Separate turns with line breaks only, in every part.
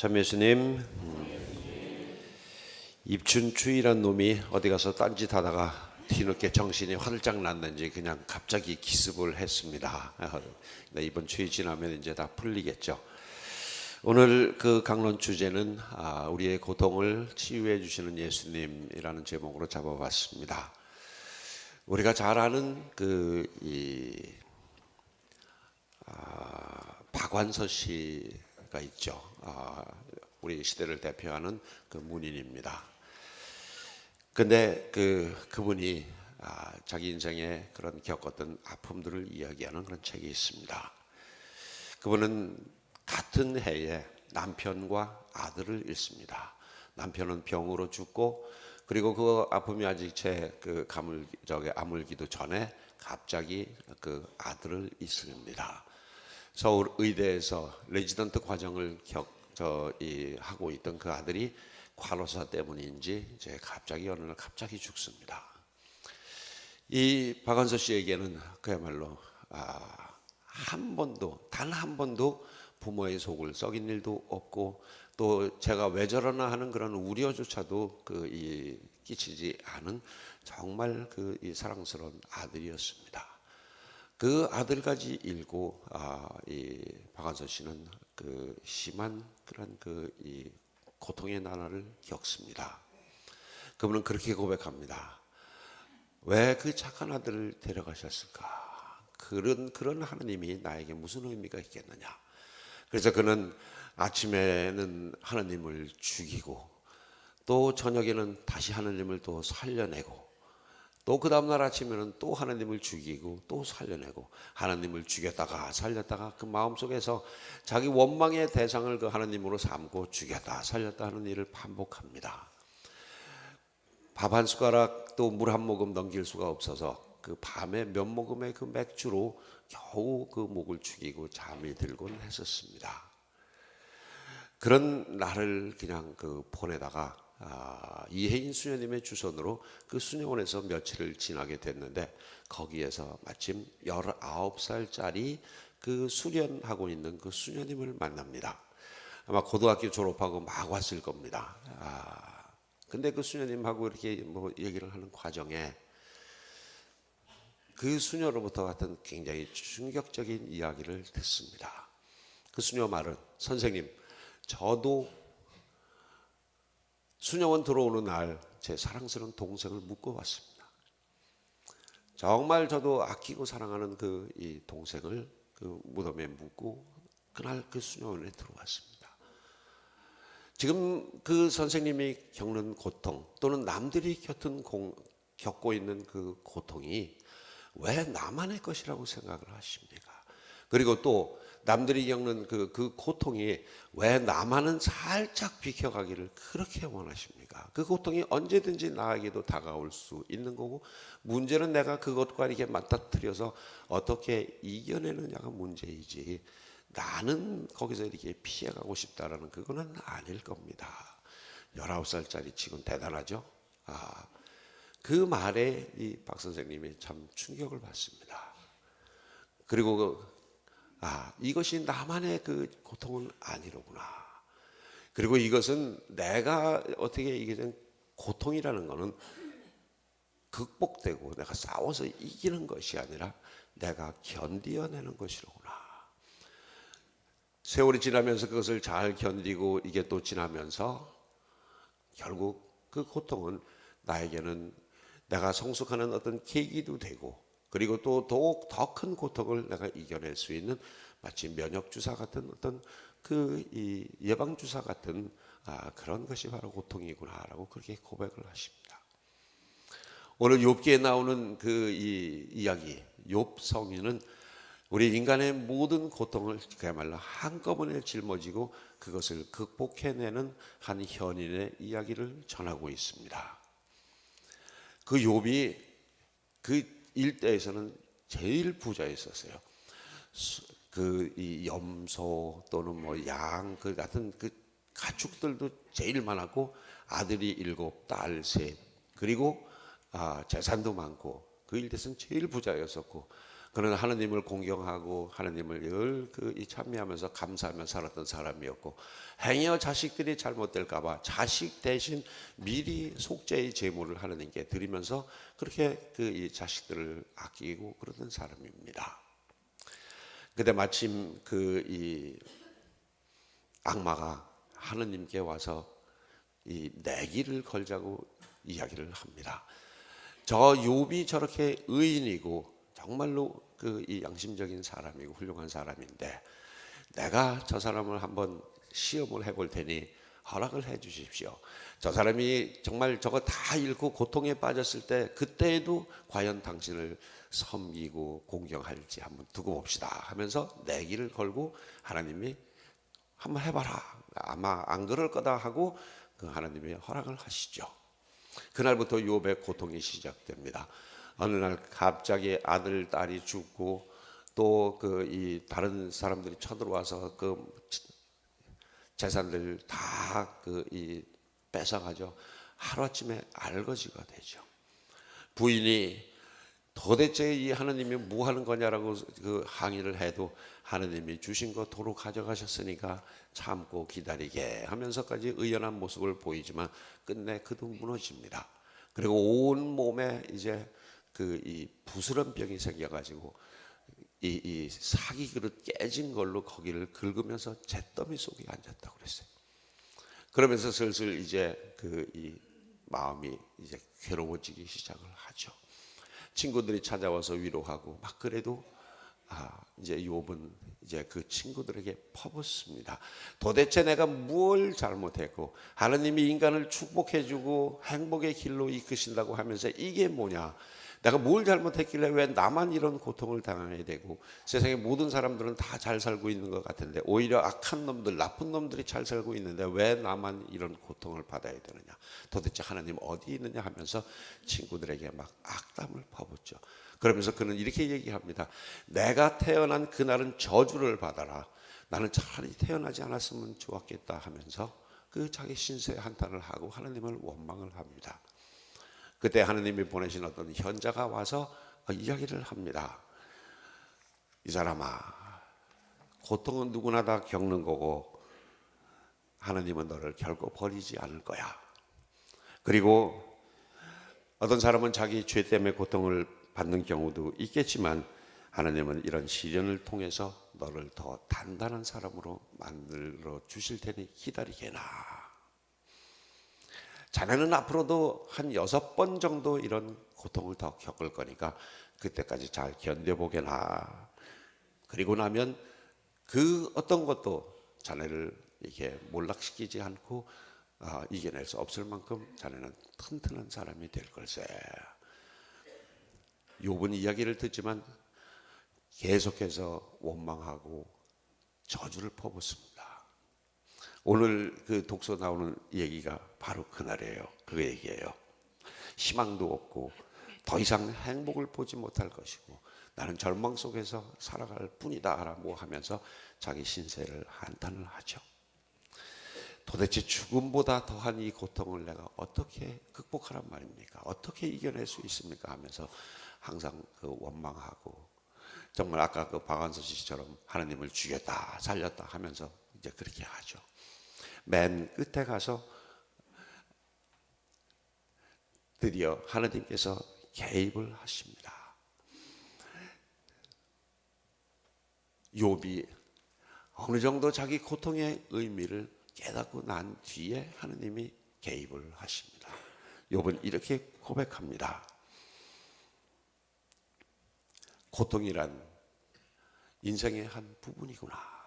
참 예수님, 입춘추이란 놈이 어디 가서 딴짓하다가 뒤늦게 정신이 활짝 났는지 그냥 갑자기 기습을 했습니다. 이번 추위 지나면 이제 다 풀리겠죠. 오늘 그 강론 주제는 우리의 고통을 치유해 주시는 예수님이라는 제목으로 잡아봤습니다. 우리가 잘 아는 박완서 씨가 있죠. 우리 시대를 대표하는 그 문인입니다. 근데 그분이 자기 인생에 그런 겪었던 아픔들을 이야기하는 그런 책이 있습니다. 그분은 같은 해에 남편과 아들을 잃습니다. 남편은 병으로 죽고, 그리고 그 아픔이 아직 아물기도 전에 갑자기 그 아들을 잃습니다. 서울 의대에서 레지던트 과정을 하고 있던 그 아들이 과로사 때문인지 이제 갑자기 어느 날 갑자기 죽습니다. 이 박완서 씨에게는 그야말로 단 한 번도 부모의 속을 썩인 일도 없고, 또 제가 왜 저러나 하는 그런 우려조차도 끼치지 않은 정말 이 사랑스러운 아들이었습니다. 그 아들까지 잃고 이 박완서 씨는 심한 그런 이 고통의 나날을 겪습니다. 그분은 그렇게 고백합니다. 왜 그 착한 아들을 데려가셨을까? 그런 하나님이 나에게 무슨 의미가 있겠느냐? 그래서 그는 아침에는 하나님을 죽이고, 또 저녁에는 다시 하나님을 또 살려내고, 또 그 다음날 아침에는 또 하나님을 죽이고 또 살려내고, 하나님을 죽였다가 살렸다가 그 마음속에서 자기 원망의 대상을 그 하나님으로 삼고 죽였다 살렸다 하는 일을 반복합니다. 밥 한 숟가락 또 물 한 모금 넘길 수가 없어서 그 밤에 몇 모금의 그 맥주로 겨우 그 목을 죽이고 잠이 들곤 했었습니다. 그런 날을 그냥 보내다가 이혜인 수녀님의 주선으로 그 수녀원에서 며칠을 지나게 됐는데, 거기에서 마침 19살짜리 그 수련하고 있는 그 수녀님을 만납니다. 아마 고등학교 졸업하고 막 왔을 겁니다. 근데 그 수녀님하고 이렇게 얘기를 하는 과정에 그 수녀로부터 같은 굉장히 충격적인 이야기를 듣습니다. 그 수녀 말은, 선생님, 저도 수녀원 들어오는 날 제 사랑스러운 동생을 묶어왔습니다. 정말 저도 아끼고 사랑하는 이 동생을 무덤에 묻고 그날 그 수녀원에 들어왔습니다. 지금 그 선생님이 겪는 고통, 또는 남들이 겪고 있는 그 고통이 왜 나만의 것이라고 생각을 하십니까? 그리고 또 남들이 겪는 그 고통이 왜 나만은 살짝 비켜가기를 그렇게 원하십니까? 그 고통이 언제든지 나에게도 다가올 수 있는 거고, 문제는 내가 그것과 이렇게 맞닥뜨려서 어떻게 이겨내느냐가 문제이지, 나는 거기서 이렇게 피해가고 싶다라는 그거는 아닐 겁니다. 19살짜리 치곤 대단하죠? 그 말에 이 박 선생님이 참 충격을 받습니다. 그리고 이것이 나만의 그 고통은 아니로구나. 그리고 이것은 내가 어떻게 이게 고통이라는 거는 극복되고 내가 싸워서 이기는 것이 아니라 내가 견디어내는 것이로구나. 세월이 지나면서 그것을 잘 견디고 이게 또 지나면서 결국 그 고통은 나에게는 내가 성숙하는 어떤 계기도 되고, 그리고 또 더욱 더 큰 고통을 내가 이겨낼 수 있는 마치 면역주사 같은 어떤 이 예방주사 같은 그런 것이 바로 고통이구나라고 그렇게 고백을 하십니다. 오늘 욥기에 나오는 이 이야기, 욥 성인은 우리 인간의 모든 고통을 그야말로 한꺼번에 жил머지고 그것을 극복해내는 한 현인의 이야기를 전하고 있습니다. 그 욥이 그 일대에서는 제일 부자였었어요. 이 염소 또는 양 같은 가축들도 제일 많았고, 아들이 7, 딸 3, 그리고 재산도 많고 그 일대에서는 제일 부자였었고, 그는 하나님을 공경하고 하나님을 늘 찬미하면서 감사하며 살았던 사람이었고, 행여 자식들이 잘못될까봐 자식 대신 미리 속죄의 제물을 하나님께 드리면서 그렇게 이 자식들을 아끼고 그러던 사람입니다. 그때 마침 이 악마가 하나님께 와서 이 내기를 걸자고 이야기를 합니다. 저 욥이 저렇게 의인이고 정말로 이 양심적인 사람이고 훌륭한 사람인데, 내가 저 사람을 한번 시험을 해볼 테니 허락을 해 주십시오. 저 사람이 정말 저거 다 잃고 고통에 빠졌을 때 그때에도 과연 당신을 섬기고 공경할지 한번 두고 봅시다 하면서 내기를 걸고, 하나님이 한번 해봐라, 아마 안 그럴 거다 하고 하나님이 허락을 하시죠. 그날부터 욥의 고통이 시작됩니다. 어느 날 갑자기 아들, 딸이 죽고 또 이 다른 사람들이 쳐들어와서 재산들 다 이 뺏어가죠. 하루아침에 알거지가 되죠. 부인이 도대체 이 하나님이 뭐 하는 거냐라고 항의를 해도 하나님이 주신 거 도로 가져가셨으니까 참고 기다리게 하면서까지 의연한 모습을 보이지만 끝내 그도 무너집니다. 그리고 온 몸에 이제 이 부스럼 병이 생겨가지고 이 사기 그릇 깨진 걸로 거기를 긁으면서 잿더미 속에 앉았다고 그랬어요. 그러면서 슬슬 이제 이 마음이 이제 괴로워지기 시작을 하죠. 친구들이 찾아와서 위로하고 막 그래도 이제 욥은 이제 그 친구들에게 퍼붓습니다. 도대체 내가 뭘 잘못했고 하나님이 인간을 축복해주고 행복의 길로 이끄신다고 하면서 이게 뭐냐, 내가 뭘 잘못했길래 왜 나만 이런 고통을 당해야 되고, 세상의 모든 사람들은 다 잘 살고 있는 것 같은데 오히려 악한 놈들, 나쁜 놈들이 잘 살고 있는데 왜 나만 이런 고통을 받아야 되느냐, 도대체 하나님 어디 있느냐 하면서 친구들에게 막 악담을 퍼붓죠. 그러면서 그는 이렇게 얘기합니다. 내가 태어난 그날은 저주를 받아라, 나는 차라리 태어나지 않았으면 좋았겠다 하면서 자기 신세 한탄을 하고 하나님을 원망을 합니다. 그때 하나님이 보내신 어떤 현자가 와서 이야기를 합니다. 이 사람아, 고통은 누구나 다 겪는 거고 하나님은 너를 결코 버리지 않을 거야. 그리고 어떤 사람은 자기 죄 때문에 고통을 받는 경우도 있겠지만 하나님은 이런 시련을 통해서 너를 더 단단한 사람으로 만들어 주실 테니 기다리게나. 자네는 앞으로도 한 6번 정도 이런 고통을 더 겪을 거니까 그때까지 잘 견뎌보게나. 그리고 나면 그 어떤 것도 자네를 이렇게 몰락시키지 않고 이겨낼 수 없을 만큼 자네는 튼튼한 사람이 될 걸세. 욥은 이야기를 듣지만 계속해서 원망하고 저주를 퍼붓습니다. 오늘 독서 나오는 얘기가 바로 그날이에요. 그 얘기예요. 희망도 없고 더 이상 행복을 보지 못할 것이고 나는 절망 속에서 살아갈 뿐이다라고 하면서 자기 신세를 한탄을 하죠. 도대체 죽음보다 더한 이 고통을 내가 어떻게 극복하란 말입니까? 어떻게 이겨낼 수 있습니까? 하면서 항상 원망하고, 정말 아까 박완서 씨처럼 하나님을 죽였다 살렸다 하면서 이제 그렇게 하죠. 맨 끝에 가서 드디어 하나님께서 개입을 하십니다. 욥이 어느 정도 자기 고통의 의미를 깨닫고 난 뒤에 하나님이 개입을 하십니다. 욥은 이렇게 고백합니다. 고통이란 인생의 한 부분이구나.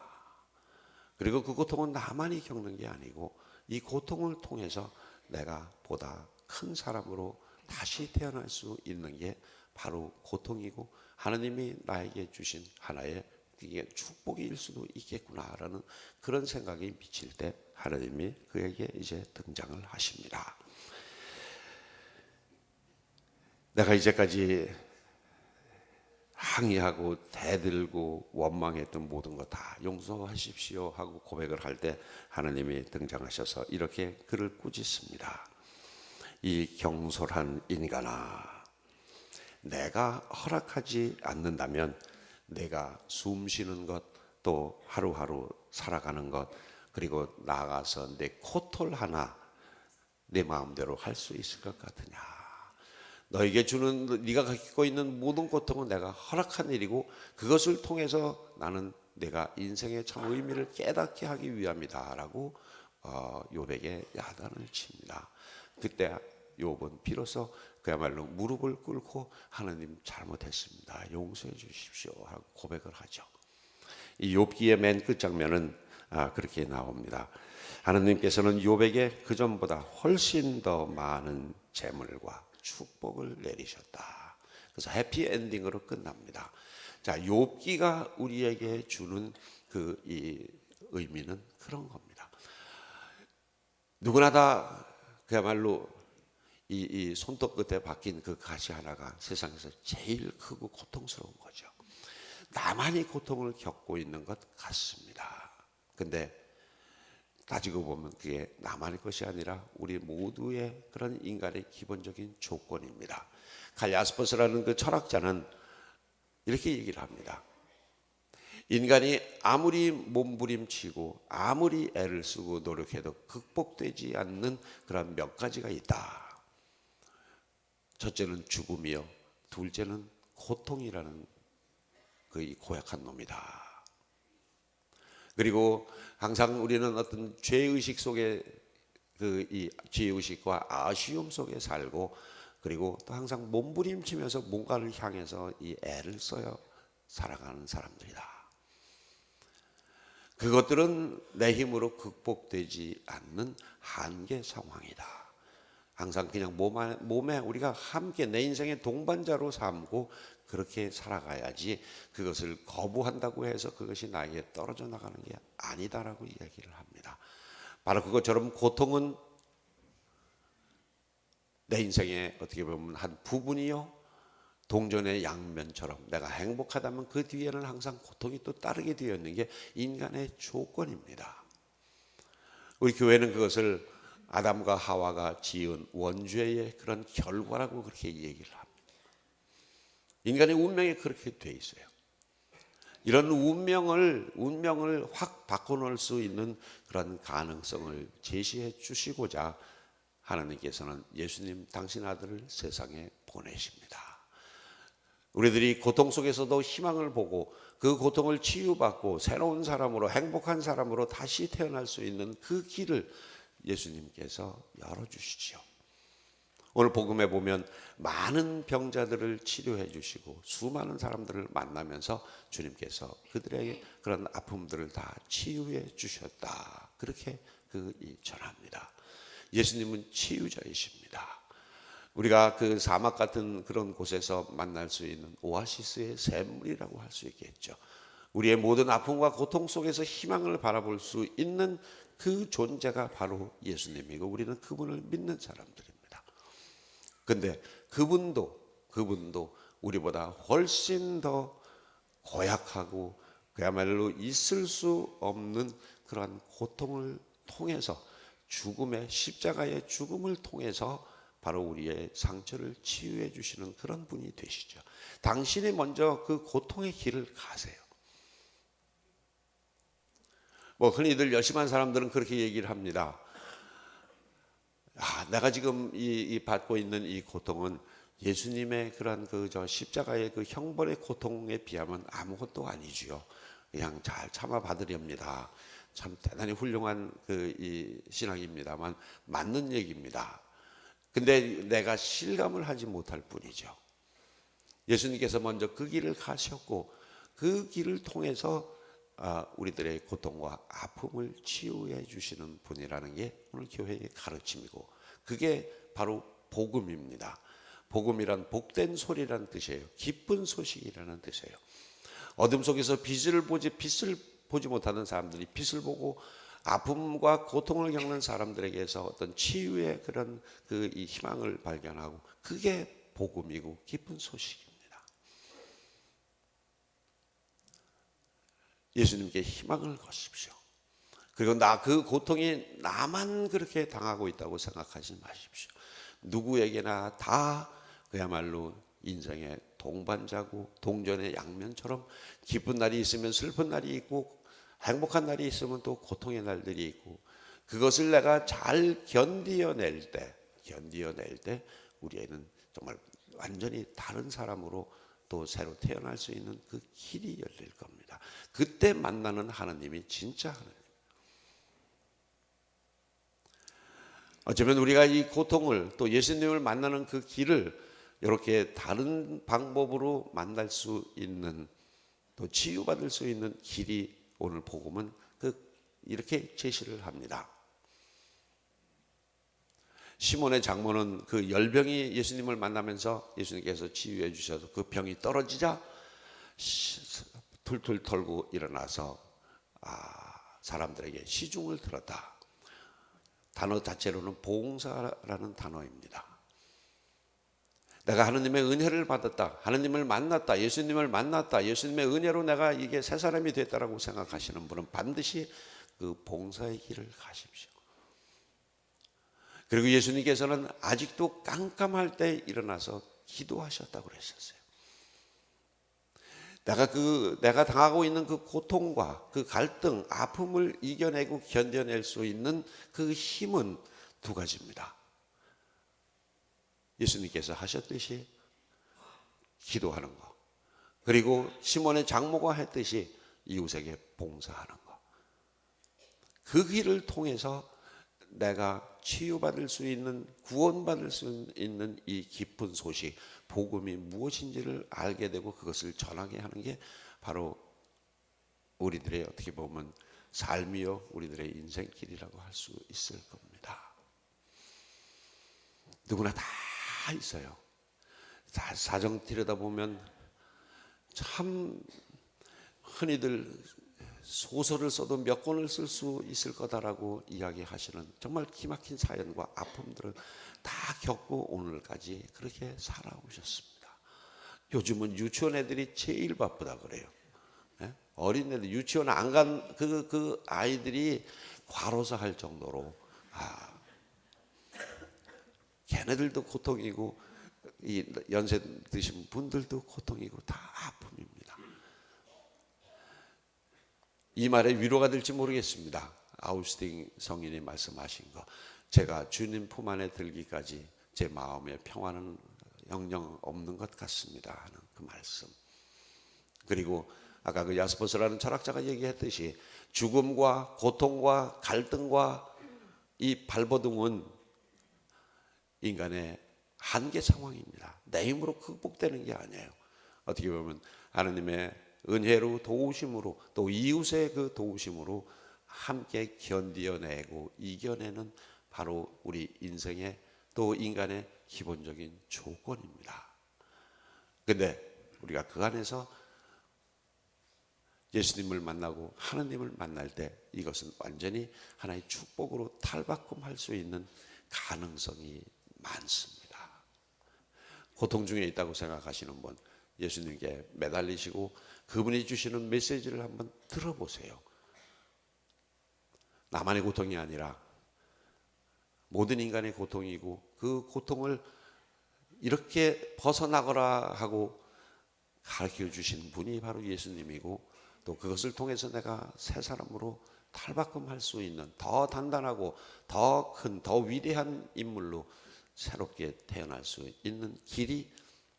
그리고 그 고통은 나만이 겪는 게 아니고 이 고통을 통해서 내가 보다 큰 사람으로 다시 태어날 수 있는 게 바로 고통이고 하나님이 나에게 주신 하나의 이게 축복일 수도 있겠구나라는 그런 생각이 미칠 때 하나님이 그에게 이제 등장을 하십니다. 내가 이제까지 항의하고 대들고 원망했던 모든 것 다 용서하십시오 하고 고백을 할 때 하나님이 등장하셔서 이렇게 그를 꾸짖습니다. 이 경솔한 인간아, 내가 허락하지 않는다면 내가 숨 쉬는 것, 또 하루하루 살아가는 것, 그리고 나아가서 내 코털 하나 내 마음대로 할 수 있을 것 같으냐. 너에게 주는, 네가 갖고 있는 모든 고통은 내가 허락한 일이고 그것을 통해서 나는 내가 인생의 참 의미를 깨닫게 하기 위함이다 라고 욥에게 야단을 칩니다. 그때 욥은 비로소 그야말로 무릎을 꿇고 하나님 잘못했습니다, 용서해 주십시오 하고 고백을 하죠. 이 욥기의 맨 끝 장면은 그렇게 나옵니다. 하나님께서는 욥에게 그전보다 훨씬 더 많은 재물과 축복을 내리셨다. 그래서 해피엔딩으로 끝납니다. 자, 욥기가 우리에게 주는 이 의미는 그런 겁니다. 누구나 다 그야말로 이 손톱 끝에 박힌 그 가시 하나가 세상에서 제일 크고 고통스러운 거죠. 나만이 고통을 겪고 있는 것 같습니다. 근데 따지고 보면 그게 나만의 것이 아니라 우리 모두의 그런 인간의 기본적인 조건입니다. 칼 야스퍼스라는 그 철학자는 이렇게 얘기를 합니다. 인간이 아무리 몸부림치고 아무리 애를 쓰고 노력해도 극복되지 않는 그런 몇 가지가 있다. 첫째는 죽음이요, 둘째는 고통이라는 그 고약한 놈이다. 그리고 항상 우리는 어떤 죄의식 속에 이 죄의식과 아쉬움 속에 살고, 그리고 또 항상 몸부림치면서 뭔가를 향해서 이 애를 써요 살아가는 사람들이다. 그것들은 내 힘으로 극복되지 않는 한계 상황이다. 항상 그냥 몸에 우리가 함께 내 인생의 동반자로 삼고 그렇게 살아가야지, 그것을 거부한다고 해서 그것이 나에게 떨어져 나가는 게 아니다라고 이야기를 합니다. 바로 그것처럼 고통은 내 인생의 어떻게 보면 한 부분이요, 동전의 양면처럼 내가 행복하다면 그 뒤에는 항상 고통이 또 따르게 되어 있는 게 인간의 조건입니다. 우리 교회는 그것을 아담과 하와가 지은 원죄의 그런 결과라고 그렇게 얘기를 합니다. 인간의 운명이 그렇게 돼 있어요. 이런 운명을 확 바꿔놓을 수 있는 그런 가능성을 제시해 주시고자 하나님께서는 예수님 당신 아들을 세상에 보내십니다. 우리들이 고통 속에서도 희망을 보고 그 고통을 치유받고 새로운 사람으로, 행복한 사람으로 다시 태어날 수 있는 그 길을 예수님께서 열어주시죠. 오늘 복음에 보면 많은 병자들을 치료해 주시고 수많은 사람들을 만나면서 주님께서 그들에게 그런 아픔들을 다 치유해 주셨다, 그렇게 전합니다. 예수님은 치유자이십니다. 우리가 그 사막 같은 그런 곳에서 만날 수 있는 오아시스의 샘물이라고 할 수 있겠죠. 우리의 모든 아픔과 고통 속에서 희망을 바라볼 수 있는 그 존재가 바로 예수님이고 우리는 그분을 믿는 사람들입니다. 근데 그분도 우리보다 훨씬 더 고약하고 그야말로 있을 수 없는 그러한 고통을 통해서, 죽음의 십자가의 죽음을 통해서 바로 우리의 상처를 치유해 주시는 그런 분이 되시죠. 당신이 먼저 그 고통의 길을 가세요. 흔히들 열심한 사람들은 그렇게 얘기를 합니다. 내가 지금 이 받고 있는 이 고통은 예수님의 그런 십자가의 그 형벌의 고통에 비하면 아무것도 아니지요. 그냥 잘 참아 받으렵니다. 참 대단히 훌륭한 이 신앙입니다만 맞는 얘기입니다. 근데 내가 실감을 하지 못할 뿐이죠. 예수님께서 먼저 그 길을 가셨고 그 길을 통해서 우리들의 고통과 아픔을 치유해 주시는 분이라는 게 오늘 교회의 가르침이고, 그게 바로 복음입니다. 복음이란 복된 소리라는 뜻이에요. 기쁜 소식이라는 뜻이에요. 어둠 속에서 빛을 보지 못하는 사람들이 빛을 보고 아픔과 고통을 겪는 사람들에게서 어떤 치유의 그런 이 희망을 발견하고, 그게 복음이고 기쁜 소식입니다. 예수님께 희망을 거십시오. 그리고 그 고통이 나만 그렇게 당하고 있다고 생각하지 마십시오. 누구에게나 다 그야말로 인생의 동반자고 동전의 양면처럼 기쁜 날이 있으면 슬픈 날이 있고 행복한 날이 있으면 또 고통의 날들이 있고 그것을 내가 잘 견디어낼 때 우리에는 정말 완전히 다른 사람으로 또 새로 태어날 수 있는 그 길이 열릴 겁니다. 그때 만나는 하나님이 진짜 하나님. 어쩌면 우리가 이 고통을 또 예수님을 만나는 그 길을 이렇게 다른 방법으로 만날 수 있는 또 치유받을 수 있는 길이 오늘 복음은 이렇게 제시를 합니다. 시몬의 장모는 그 열병이 예수님을 만나면서 예수님께서 치유해 주셔서 그 병이 떨어지자 툴툴 털고 일어나서 사람들에게 시중을 들었다. 단어 자체로는 봉사라는 단어입니다. 내가 하느님의 은혜를 받았다. 하느님을 만났다. 예수님을 만났다. 예수님의 은혜로 내가 이게 새 사람이 됐다라고 생각하시는 분은 반드시 그 봉사의 길을 가십시오. 그리고 예수님께서는 아직도 깜깜할 때 일어나서 기도하셨다고 그랬었어요. 내가 당하고 있는 그 고통과 그 갈등, 아픔을 이겨내고 견뎌낼 수 있는 그 힘은 두 가지입니다. 예수님께서 하셨듯이 기도하는 것, 그리고 시몬의 장모가 했듯이 이웃에게 봉사하는 것. 그 길을 통해서 내가 치유받을 수 있는, 구원받을 수 있는 이 깊은 소식, 복음이 무엇인지를 알게 되고 그것을 전하게 하는 게 바로 우리들의 어떻게 보면 삶이요, 우리들의 인생길이라고 할 수 있을 겁니다. 누구나 다 있어요. 사정 들여다보면 참 흔히들 소설을 써도 몇 권을 쓸 수 있을 거다라고 이야기하시는 정말 기막힌 사연과 아픔들을 다 겪고 오늘까지 그렇게 살아오셨습니다. 요즘은 유치원 애들이 제일 바쁘다 그래요. 어린애들 유치원 안 간 그 아이들이 과로사 할 정도로 걔네들도 고통이고 이 연세 드신 분들도 고통이고 다 아픔입니다. 이 말에 위로가 될지 모르겠습니다. 아우스팅 성인이 말씀하신 거, 제가 주님 품 안에 들기까지 제 마음의 평화는 영영 없는 것 같습니다 하는 그 말씀. 그리고 아까 그 야스퍼스라는 철학자가 얘기했듯이 죽음과 고통과 갈등과 이 발버둥은 인간의 한계 상황입니다. 내 힘으로 극복되는 게 아니에요. 어떻게 보면 하나님의 은혜로 도우심으로 또 이웃의 그 도우심으로 함께 견디어내고 이겨내는 바로 우리 인생의 또 인간의 기본적인 조건입니다. 그런데 우리가 그 안에서 예수님을 만나고 하나님을 만날 때 이것은 완전히 하나의 축복으로 탈바꿈할 수 있는 가능성이 많습니다. 고통 중에 있다고 생각하시는 분, 예수님께 매달리시고 그분이 주시는 메시지를 한번 들어보세요. 나만의 고통이 아니라 모든 인간의 고통이고 그 고통을 이렇게 벗어나거라 하고 가르쳐 주신 분이 바로 예수님이고 또 그것을 통해서 내가 새 사람으로 탈바꿈할 수 있는 더 단단하고 더 큰, 더 위대한 인물로 새롭게 태어날 수 있는 길이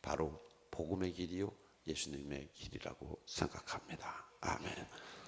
바로 복음의 길이요 예수님의 길이라고 생각합니다. 아멘.